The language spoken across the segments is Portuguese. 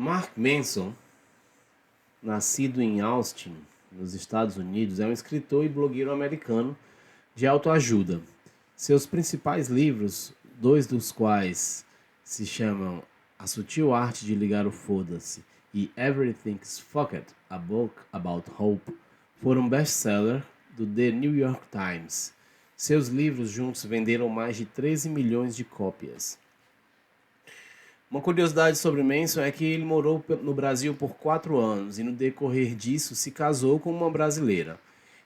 Mark Manson, nascido em Austin, nos Estados Unidos, é um escritor e blogueiro americano de autoajuda. Seus principais livros, dois dos quais se chamam A Sutil Arte de Ligar o Foda-se e Everything's Fucked, a Book About Hope, foram best-seller do The New York Times. Seus livros juntos venderam mais de 13 milhões de cópias. Uma curiosidade sobre Manson é que ele morou no Brasil por 4 anos e no decorrer disso se casou com uma brasileira.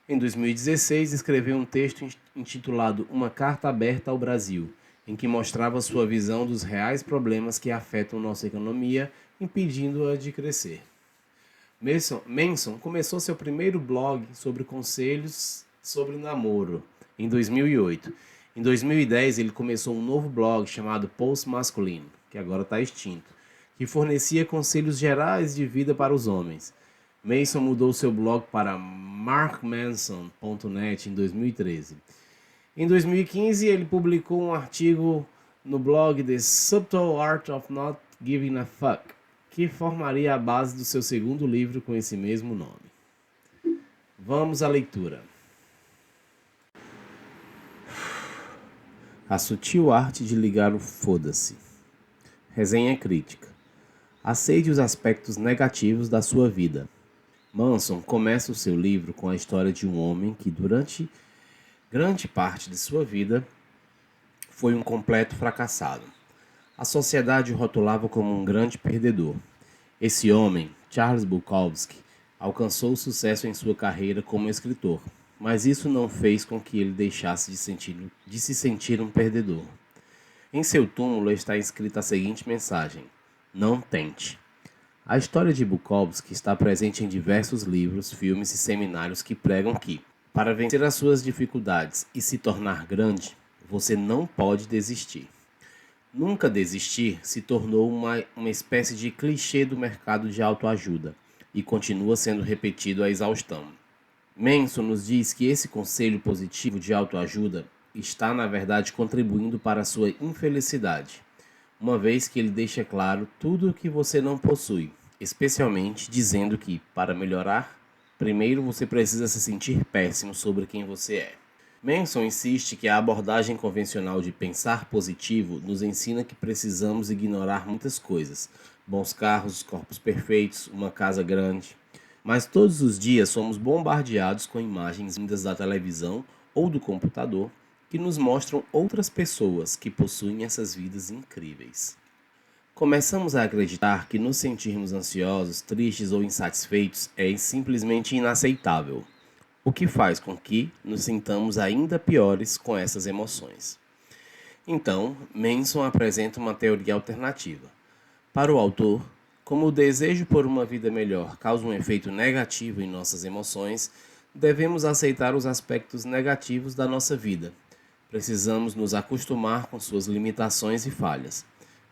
Em 2016 escreveu um texto intitulado Uma Carta Aberta ao Brasil, em que mostrava sua visão dos reais problemas que afetam nossa economia, impedindo-a de crescer. Manson começou seu primeiro blog sobre conselhos sobre namoro em 2008. Em 2010 ele começou um novo blog chamado Post Masculino, que agora está extinto, que fornecia conselhos gerais de vida para os homens. Manson mudou seu blog para markmanson.net em 2013. Em 2015 ele publicou um artigo no blog The Subtle Art of Not Giving a Fuck, que formaria a base do seu segundo livro com esse mesmo nome. Vamos à leitura. A Sutil Arte de Ligar o Foda-se. Resenha crítica. Aceite os aspectos negativos da sua vida. Manson começa o seu livro com a história de um homem que, durante grande parte de sua vida, foi um completo fracassado. A sociedade o rotulava como um grande perdedor. Esse homem, Charles Bukowski, alcançou sucesso em sua carreira como escritor, mas isso não fez com que ele deixasse de se sentir um perdedor. Em seu túmulo está escrita a seguinte mensagem: não tente. A história de Bukowski está presente em diversos livros, filmes e seminários que pregam que, para vencer as suas dificuldades e se tornar grande, você não pode desistir. Nunca desistir se tornou uma espécie de clichê do mercado de autoajuda e continua sendo repetido à exaustão. Manson nos diz que esse conselho positivo de autoajuda está, na verdade, contribuindo para a sua infelicidade, uma vez que ele deixa claro tudo o que você não possui, especialmente dizendo que, para melhorar, primeiro você precisa se sentir péssimo sobre quem você é. Manson insiste que a abordagem convencional de pensar positivo nos ensina que precisamos ignorar muitas coisas: bons carros, corpos perfeitos, uma casa grande. Mas todos os dias somos bombardeados com imagens vindas da televisão ou do computador que nos mostram outras pessoas que possuem essas vidas incríveis. Começamos a acreditar que nos sentirmos ansiosos, tristes ou insatisfeitos é simplesmente inaceitável, o que faz com que nos sintamos ainda piores com essas emoções. Então, Manson apresenta uma teoria alternativa. Para o autor, como o desejo por uma vida melhor causa um efeito negativo em nossas emoções, devemos aceitar os aspectos negativos da nossa vida. Precisamos nos acostumar com suas limitações e falhas.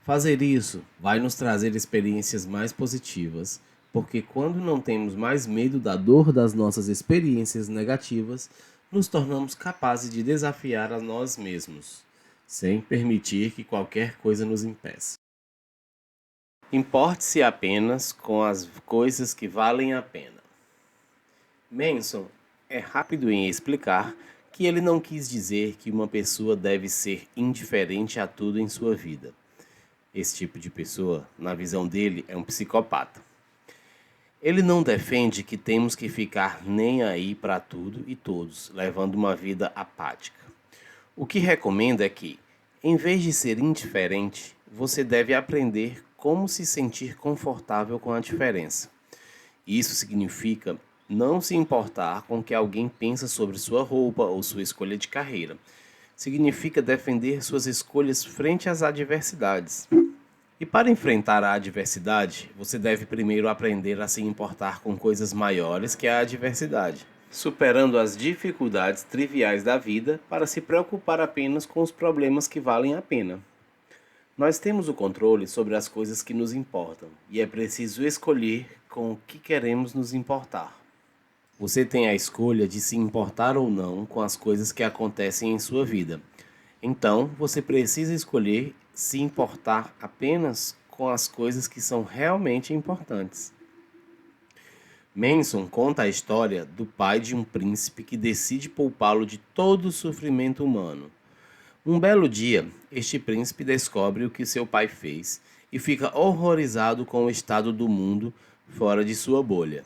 Fazer isso vai nos trazer experiências mais positivas, porque quando não temos mais medo da dor das nossas experiências negativas, nos tornamos capazes de desafiar a nós mesmos, sem permitir que qualquer coisa nos impeça. Importe-se apenas com as coisas que valem a pena. Manson é rápido em explicar que ele não quis dizer que uma pessoa deve ser indiferente a tudo em sua vida. Esse tipo de pessoa, na visão dele, é um psicopata. Ele não defende que temos que ficar nem aí para tudo e todos, levando uma vida apática. O que recomenda é que, em vez de ser indiferente, você deve aprender como se sentir confortável com a diferença. Isso significa não se importar com o que alguém pensa sobre sua roupa ou sua escolha de carreira. Significa defender suas escolhas frente às adversidades. E para enfrentar a adversidade, você deve primeiro aprender a se importar com coisas maiores que a adversidade, superando as dificuldades triviais da vida para se preocupar apenas com os problemas que valem a pena. Nós temos o controle sobre as coisas que nos importam, e é preciso escolher com o que queremos nos importar. Você tem a escolha de se importar ou não com as coisas que acontecem em sua vida. Então, você precisa escolher se importar apenas com as coisas que são realmente importantes. Manson conta a história do pai de um príncipe que decide poupá-lo de todo o sofrimento humano. Um belo dia, este príncipe descobre o que seu pai fez e fica horrorizado com o estado do mundo fora de sua bolha.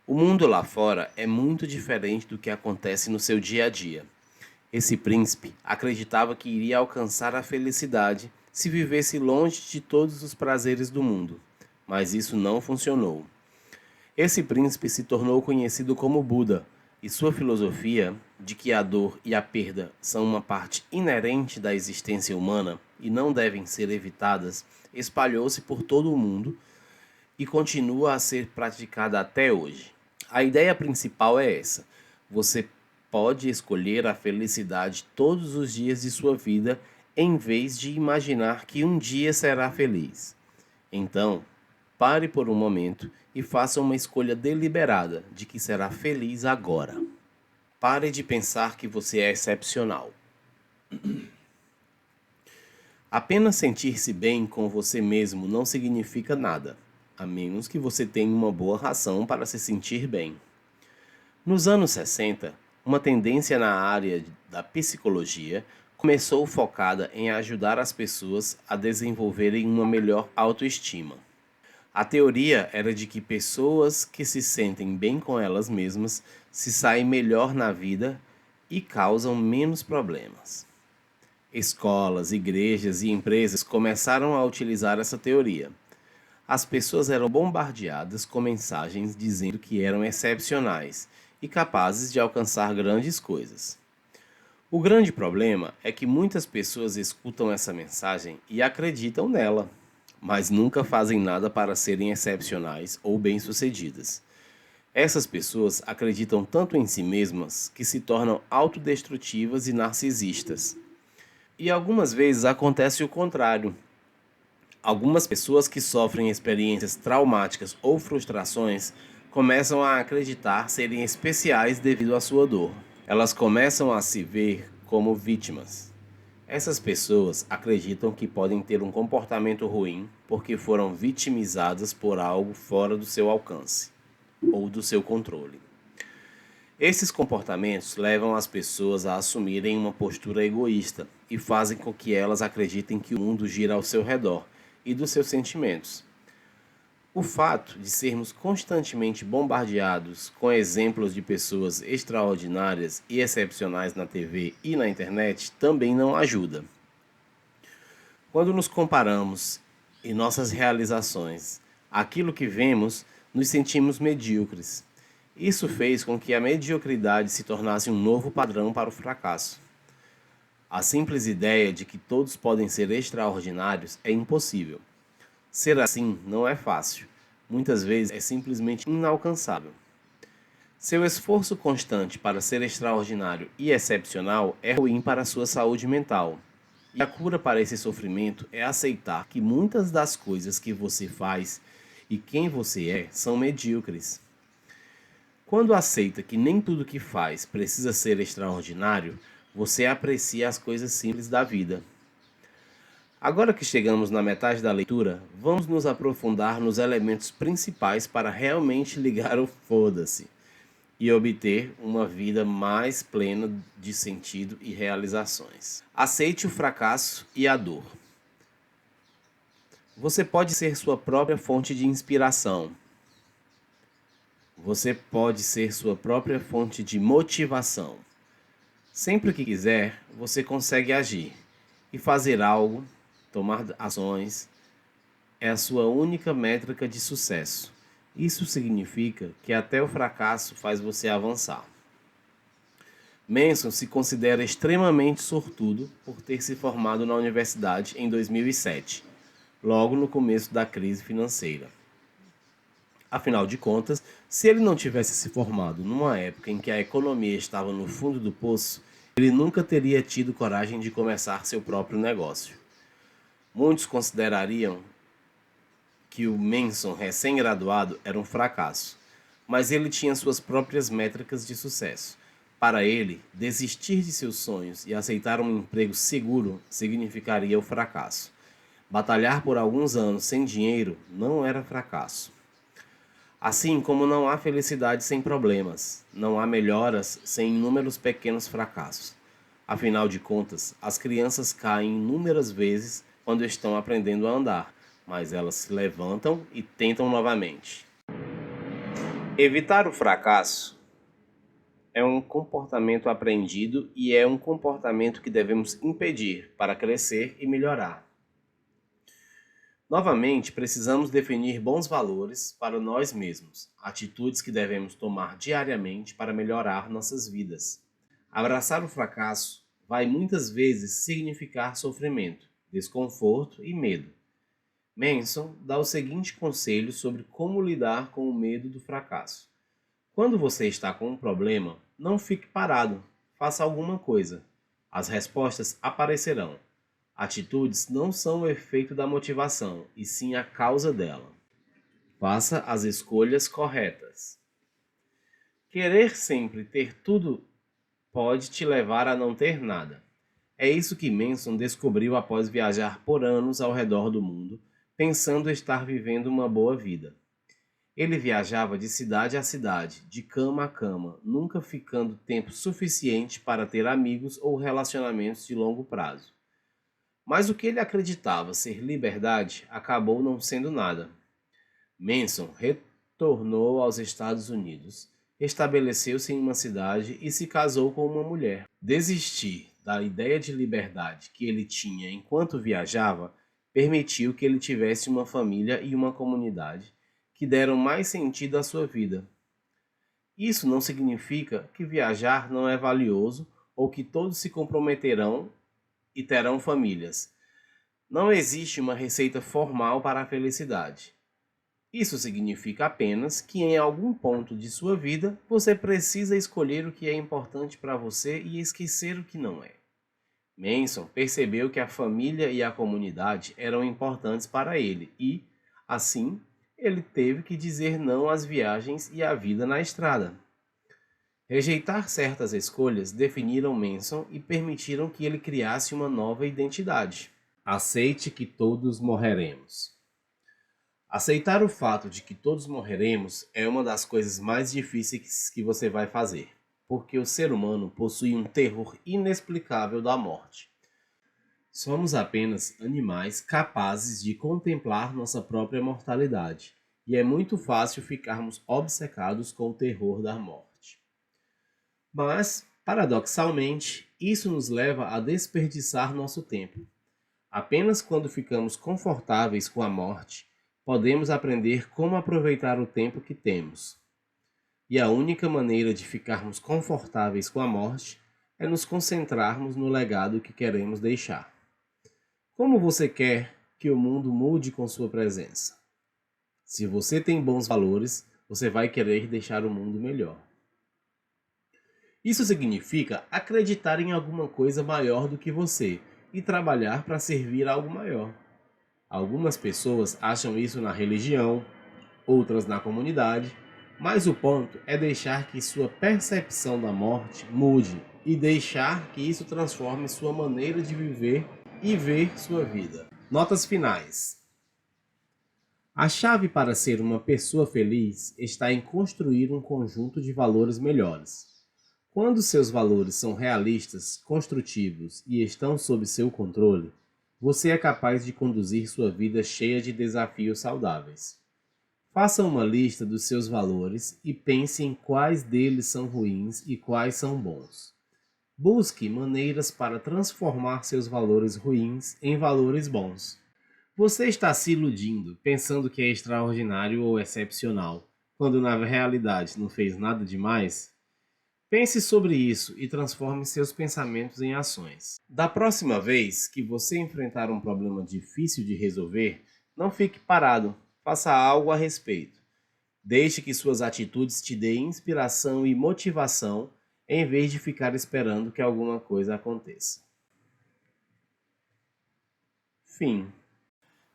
O mundo lá fora é muito diferente do que acontece no seu dia a dia. Esse príncipe acreditava que iria alcançar a felicidade se vivesse longe de todos os prazeres do mundo, mas isso não funcionou. Esse príncipe se tornou conhecido como Buda, e sua filosofia de que a dor e a perda são uma parte inerente da existência humana e não devem ser evitadas, espalhou-se por todo o mundo e continua a ser praticada até hoje. A ideia principal é essa: você pode escolher a felicidade todos os dias de sua vida em vez de imaginar que um dia será feliz. Então, pare por um momento e faça uma escolha deliberada de que será feliz agora. Pare de pensar que você é excepcional. Apenas sentir-se bem com você mesmo não significa nada, a menos que você tenha uma boa razão para se sentir bem. Nos anos 60, uma tendência na área da psicologia começou focada em ajudar as pessoas a desenvolverem uma melhor autoestima. A teoria era de que pessoas que se sentem bem com elas mesmas se saem melhor na vida e causam menos problemas. Escolas, igrejas e empresas começaram a utilizar essa teoria. As pessoas eram bombardeadas com mensagens dizendo que eram excepcionais e capazes de alcançar grandes coisas. O grande problema é que muitas pessoas escutam essa mensagem e acreditam nela, mas nunca fazem nada para serem excepcionais ou bem-sucedidas. Essas pessoas acreditam tanto em si mesmas que se tornam autodestrutivas e narcisistas. E algumas vezes acontece o contrário. Algumas pessoas que sofrem experiências traumáticas ou frustrações começam a acreditar serem especiais devido à sua dor. Elas começam a se ver como vítimas. Essas pessoas acreditam que podem ter um comportamento ruim porque foram vitimizadas por algo fora do seu alcance ou do seu controle. Esses comportamentos levam as pessoas a assumirem uma postura egoísta e fazem com que elas acreditem que o mundo gira ao seu redor e dos seus sentimentos. O fato de sermos constantemente bombardeados com exemplos de pessoas extraordinárias e excepcionais na TV e na internet também não ajuda. Quando nos comparamos em nossas realizações àquilo que vemos, nos sentimos medíocres. Isso fez com que a mediocridade se tornasse um novo padrão para o fracasso. A simples ideia de que todos podem ser extraordinários é impossível. Ser assim não é fácil. Muitas vezes é simplesmente inalcançável. Seu esforço constante para ser extraordinário e excepcional é ruim para a sua saúde mental. E a cura para esse sofrimento é aceitar que muitas das coisas que você faz e quem você é são medíocres. Quando aceita que nem tudo que faz precisa ser extraordinário, você aprecia as coisas simples da vida. Agora que chegamos na metade da leitura, vamos nos aprofundar nos elementos principais para realmente ligar o foda-se e obter uma vida mais plena de sentido e realizações. Aceite o fracasso e a dor. Você pode ser sua própria fonte de inspiração. Você pode ser sua própria fonte de motivação. Sempre que quiser, você consegue agir e fazer algo. Tomar ações é a sua única métrica de sucesso. Isso significa que até o fracasso faz você avançar. Manson se considera extremamente sortudo por ter se formado na universidade em 2007, logo no começo da crise financeira. Afinal de contas, se ele não tivesse se formado numa época em que a economia estava no fundo do poço, ele nunca teria tido coragem de começar seu próprio negócio. Muitos considerariam que o Manson recém-graduado era um fracasso, mas ele tinha suas próprias métricas de sucesso. Para ele, desistir de seus sonhos e aceitar um emprego seguro significaria o fracasso. Batalhar por alguns anos sem dinheiro não era fracasso. Assim como não há felicidade sem problemas, não há melhoras sem inúmeros pequenos fracassos. Afinal de contas, as crianças caem inúmeras vezes quando estão aprendendo a andar, mas elas se levantam e tentam novamente. Evitar o fracasso é um comportamento aprendido e é um comportamento que devemos impedir para crescer e melhorar. Novamente, precisamos definir bons valores para nós mesmos, atitudes que devemos tomar diariamente para melhorar nossas vidas. Abraçar o fracasso vai muitas vezes significar sofrimento, desconforto e medo. Manson dá o seguinte conselho sobre como lidar com o medo do fracasso. Quando você está com um problema, não fique parado, faça alguma coisa. As respostas aparecerão. Atitudes não são o efeito da motivação, e sim a causa dela. Faça as escolhas corretas. Querer sempre ter tudo pode te levar a não ter nada. É isso que Manson descobriu após viajar por anos ao redor do mundo, pensando estar vivendo uma boa vida. Ele viajava de cidade a cidade, de cama a cama, nunca ficando tempo suficiente para ter amigos ou relacionamentos de longo prazo. Mas o que ele acreditava ser liberdade acabou não sendo nada. Manson retornou aos Estados Unidos, estabeleceu-se em uma cidade e se casou com uma mulher. Desistir da ideia de liberdade que ele tinha enquanto viajava permitiu que ele tivesse uma família e uma comunidade que deram mais sentido à sua vida. Isso não significa que viajar não é valioso ou que todos se comprometerão e terão famílias. Não existe uma receita formal para a felicidade. Isso significa apenas que em algum ponto de sua vida você precisa escolher o que é importante para você e esquecer o que não é. Manson percebeu que a família e a comunidade eram importantes para ele e, assim, ele teve que dizer não às viagens e à vida na estrada. Rejeitar certas escolhas definiram Manson e permitiram que ele criasse uma nova identidade. Aceite que todos morreremos. Aceitar o fato de que todos morreremos é uma das coisas mais difíceis que você vai fazer, porque o ser humano possui um terror inexplicável da morte. Somos apenas animais capazes de contemplar nossa própria mortalidade, e é muito fácil ficarmos obcecados com o terror da morte. Mas, paradoxalmente, isso nos leva a desperdiçar nosso tempo. Apenas quando ficamos confortáveis com a morte, podemos aprender como aproveitar o tempo que temos. E a única maneira de ficarmos confortáveis com a morte é nos concentrarmos no legado que queremos deixar. Como você quer que o mundo mude com sua presença? Se você tem bons valores, você vai querer deixar o mundo melhor. Isso significa acreditar em alguma coisa maior do que você e trabalhar para servir a algo maior. Algumas pessoas acham isso na religião, outras na comunidade, mas o ponto é deixar que sua percepção da morte mude e deixar que isso transforme sua maneira de viver e ver sua vida. Notas finais. A chave para ser uma pessoa feliz está em construir um conjunto de valores melhores. Quando seus valores são realistas, construtivos e estão sob seu controle, você é capaz de conduzir sua vida cheia de desafios saudáveis. Faça uma lista dos seus valores e pense em quais deles são ruins e quais são bons. Busque maneiras para transformar seus valores ruins em valores bons. Você está se iludindo, pensando que é extraordinário ou excepcional, quando na realidade não fez nada demais? Pense sobre isso e transforme seus pensamentos em ações. Da próxima vez que você enfrentar um problema difícil de resolver, não fique parado, faça algo a respeito. Deixe que suas atitudes te deem inspiração e motivação, em vez de ficar esperando que alguma coisa aconteça. Fim.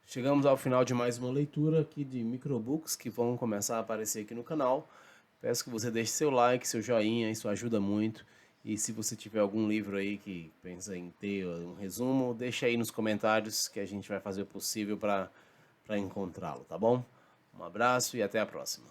Chegamos ao final de mais uma leitura aqui de microbooks que vão começar a aparecer aqui no canal. Peço que você deixe seu like, seu joinha, isso ajuda muito. E se você tiver algum livro aí que pensa em ter um resumo, deixa aí nos comentários que a gente vai fazer o possível para encontrá-lo, tá bom? Um abraço e até a próxima.